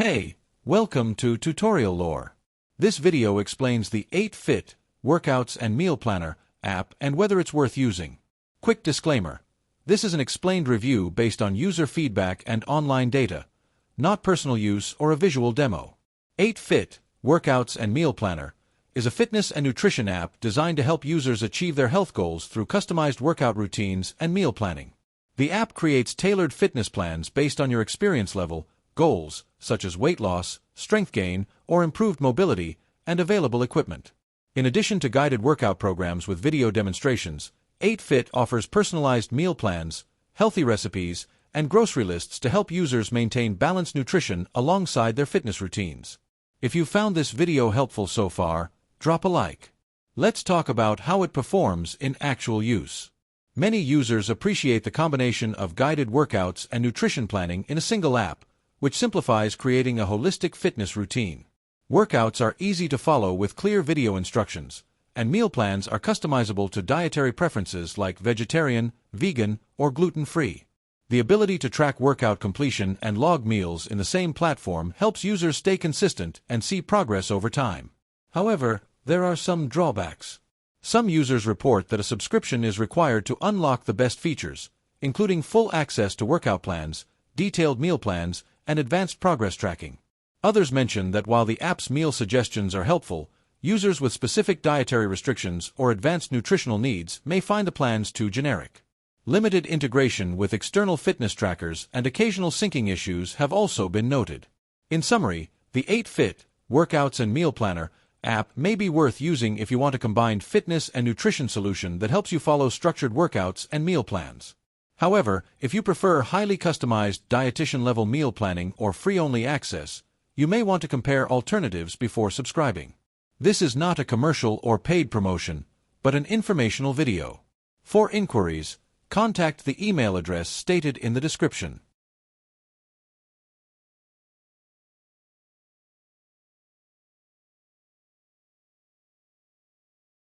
Hey, welcome to Tutorial Lore. This video explains the 8Fit Workouts and Meal Planner app and whether it's worth using. Quick disclaimer. This is an explained review based on user feedback and online data, not personal use or a visual demo. 8Fit Workouts and Meal Planner is a fitness and nutrition app designed to help users achieve their health goals through customized workout routines and meal planning. The app creates tailored fitness plans based on your experience level, goals, such as weight loss, strength gain, or improved mobility, and available equipment. In addition to guided workout programs with video demonstrations, 8Fit offers personalized meal plans, healthy recipes, and grocery lists to help users maintain balanced nutrition alongside their fitness routines. If you found this video helpful so far, drop a like. Let's talk about how it performs in actual use. Many users appreciate the combination of guided workouts and nutrition planning in a single app, which simplifies creating a holistic fitness routine. Workouts are easy to follow with clear video instructions, and meal plans are customizable to dietary preferences like vegetarian, vegan, or gluten-free. The ability to track workout completion and log meals in the same platform helps users stay consistent and see progress over time. However, there are some drawbacks. Some users report that a subscription is required to unlock the best features, including full access to workout plans, detailed meal plans, and advanced progress tracking. Others mention that while the app's meal suggestions are helpful, users with specific dietary restrictions or advanced nutritional needs may find the plans too generic. Limited integration with external fitness trackers and occasional syncing issues have also been noted. In summary, the 8Fit Workouts and Meal Planner app may be worth using if you want a combined fitness and nutrition solution that helps you follow structured workouts and meal plans. However, if you prefer highly customized dietitian-level meal planning or free-only access, you may want to compare alternatives before subscribing. This is not a commercial or paid promotion, but an informational video. For inquiries, contact the email address stated in the description.